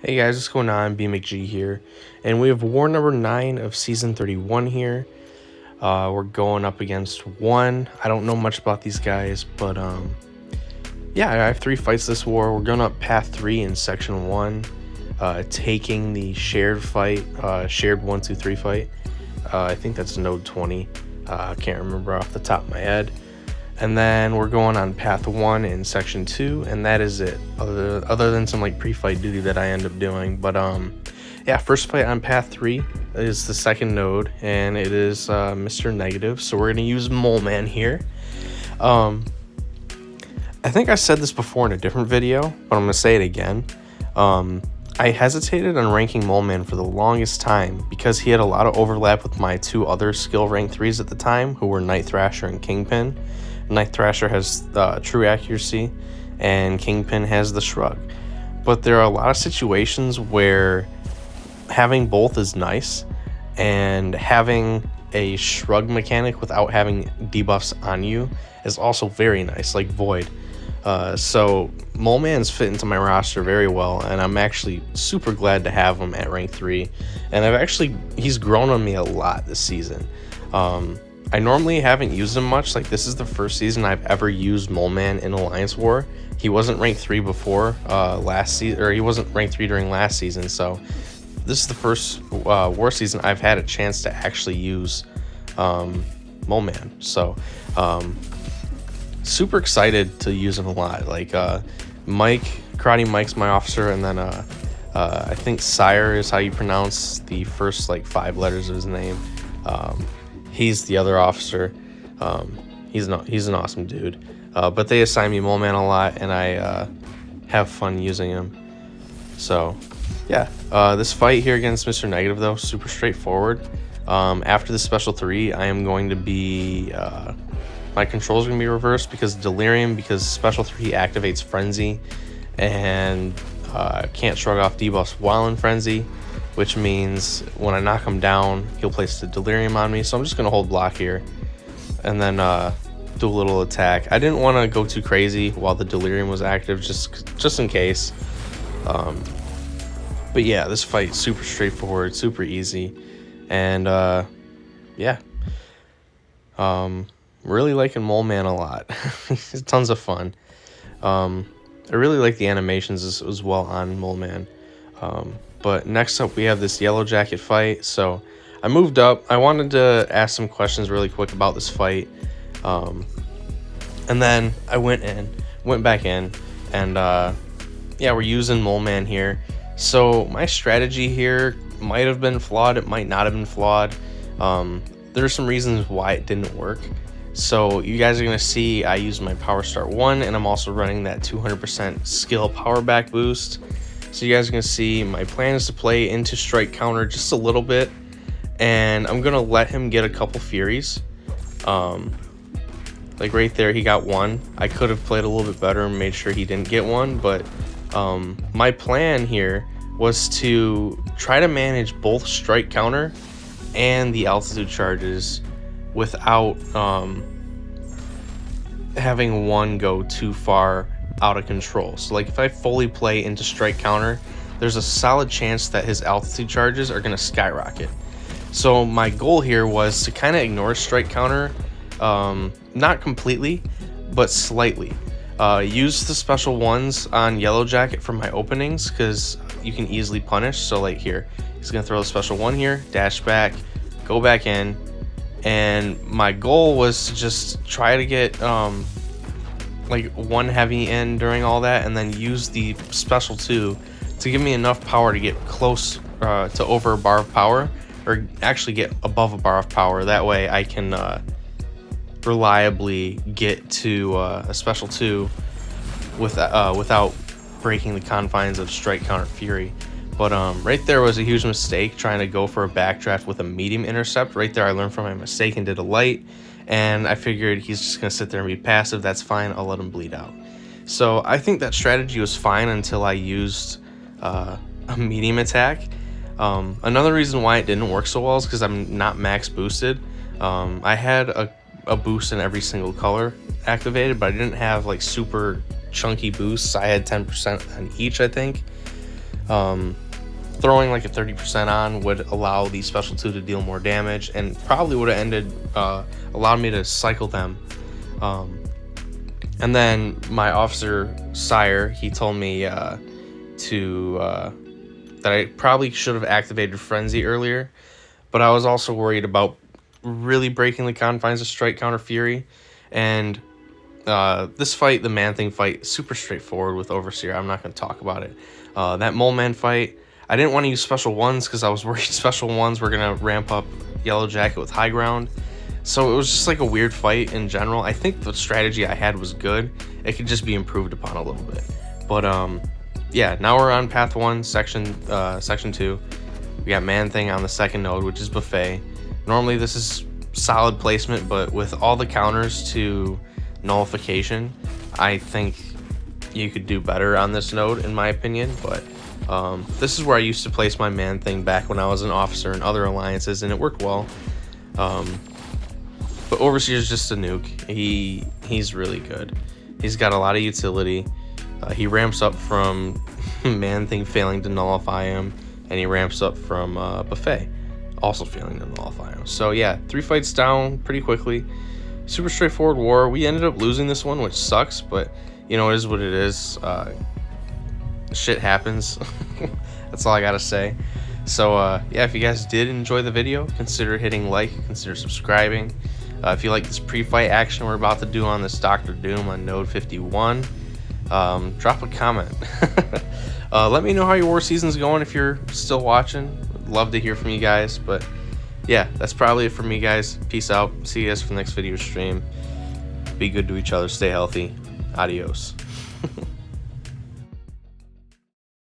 Hey guys, what's going on? BMcG here, and we have war number 9 of season 31 here. We're going up against one. I don't know much about these guys, but yeah, I have 3 fights this war. We're going up path 3 in section 1, taking the shared fight, shared 1-2-3 fight. I think that's node 20. I can't remember off the top of my head. And then we're going on path 1 in section 2, and that is it, other than some like pre-fight duty that I end up doing. But yeah, first fight on path 3 is the second node, and it is Mr. Negative. So we're gonna use Mole Man here. I think I said this before in a different video, but I'm gonna say it again. I hesitated on ranking Mole Man for the longest time because he had a lot of overlap with my 2 other skill rank 3s at the time, who were Night Thrasher and Kingpin. Night Thrasher has true accuracy, and Kingpin has the shrug. But there are a lot of situations where having both is nice, and having a shrug mechanic without having debuffs on you is also very nice, like Void. So Mole Man's fit into my roster very well, and I'm actually super glad to have him at rank 3. And he's grown on me a lot this season. I normally haven't used him much. Like, this is the first season I've ever used Mole Man in Alliance War. He wasn't ranked 3 before last season, or he wasn't ranked 3 during last season. So this is the first war season I've had a chance to actually use Mole Man. So super excited to use him a lot. Like Karate Mike's my officer, and then I think Sire is how you pronounce the first like 5 letters of his name. He's the other officer. He's an awesome dude. But they assign me Mole Man a lot, and I have fun using him. So yeah, this fight here against Mr. Negative, though, super straightforward. After the special 3, I am going to be my controls are going to be reversed because special 3 activates Frenzy, and can't shrug off debuffs while in Frenzy, which means when I knock him down, he'll place the Delirium on me. So I'm just going to hold block here and then do a little attack. I didn't want to go too crazy while the Delirium was active, just in case. But yeah, this fight super straightforward, super easy, and yeah, really liking Mole Man a lot. It's tons of fun. I really like the animations as well on Mole Man. But next up, we have this Yellow Jacket fight. So I moved up. I wanted to ask some questions really quick about this fight. And then I went back in, and yeah, we're using Mole Man here. So my strategy here might have been flawed. It might not have been flawed. There are some reasons why it didn't work. So you guys are going to see I use my Power Start 1, and I'm also running that 200% skill power back boost. So you guys are going to see my plan is to play into strike counter just a little bit, and I'm going to let him get a couple Furies. Like right there, he got 1. I could have played a little bit better and made sure he didn't get 1, but my plan here was to try to manage both strike counter and the altitude charges without having one go too far out of control. So like if I fully play into strike counter, there's a solid chance that his altitude charges are going to skyrocket. So my goal here was to kind of ignore strike counter, not completely, but slightly. Use the special 1s on Yellow Jacket for my openings, because you can easily punish. So like here, he's going to throw a special 1 here, dash back, go back in, and my goal was to just try to get like 1 heavy in during all that, and then use the special 2 to give me enough power to get close to over a bar of power, or actually get above a bar of power. That way I can reliably get to a special 2 without breaking the confines of strike counter Fury. But right there was a huge mistake, trying to go for a backdraft with a medium intercept. Right there I learned from my mistake and did a light, and I figured he's just going to sit there and be passive. That's fine, I'll let him bleed out. So I think that strategy was fine until I used a medium attack. Another reason why it didn't work so well is because I'm not max boosted. I had a boost in every single color activated, but I didn't have like super chunky boosts. I had 10% on each, I think. Throwing like a 30% on would allow the special 2 to deal more damage, and probably would have allowed me to cycle them. And then my officer sire, he told me that I probably should have activated Frenzy earlier, but I was also worried about really breaking the confines of Strike Counter Fury. And this fight, the Man-Thing fight, super straightforward with Overseer. I'm not going to talk about it. That Mole Man fight, I didn't want to use special ones because I was worried special ones were going to ramp up Yellow Jacket with high ground. So it was just like a weird fight in general. I think the strategy I had was good. It could just be improved upon a little bit. But yeah, now we're on Path 1, Section 2. We got Man-Thing on the second node, which is Buffet. Normally this is solid placement, but with all the counters to Nullification, I think you could do better on this node, in my opinion. But this is where I used to place my Man-Thing back when I was an officer in other alliances, and it worked well. But Overseer is just a nuke. He's really good. He's got a lot of utility. He ramps up from Man-Thing failing to nullify him, and he ramps up from Buffet also failing to nullify him. So yeah, 3 fights down pretty quickly. Super straightforward war. We ended up losing this one, which sucks, but you know, it is what it is. Shit happens. That's all I gotta say. So yeah, if you guys did enjoy the video, consider hitting like, consider subscribing. If you like this pre-fight action we're about to do on this Dr. Doom on node 51, drop a comment. Let me know how your war season's going if you're still watching. Love to hear from you guys. But yeah, that's probably it for me, guys. Peace out. See you guys for the next video stream. Be good to each other. Stay healthy. Adios.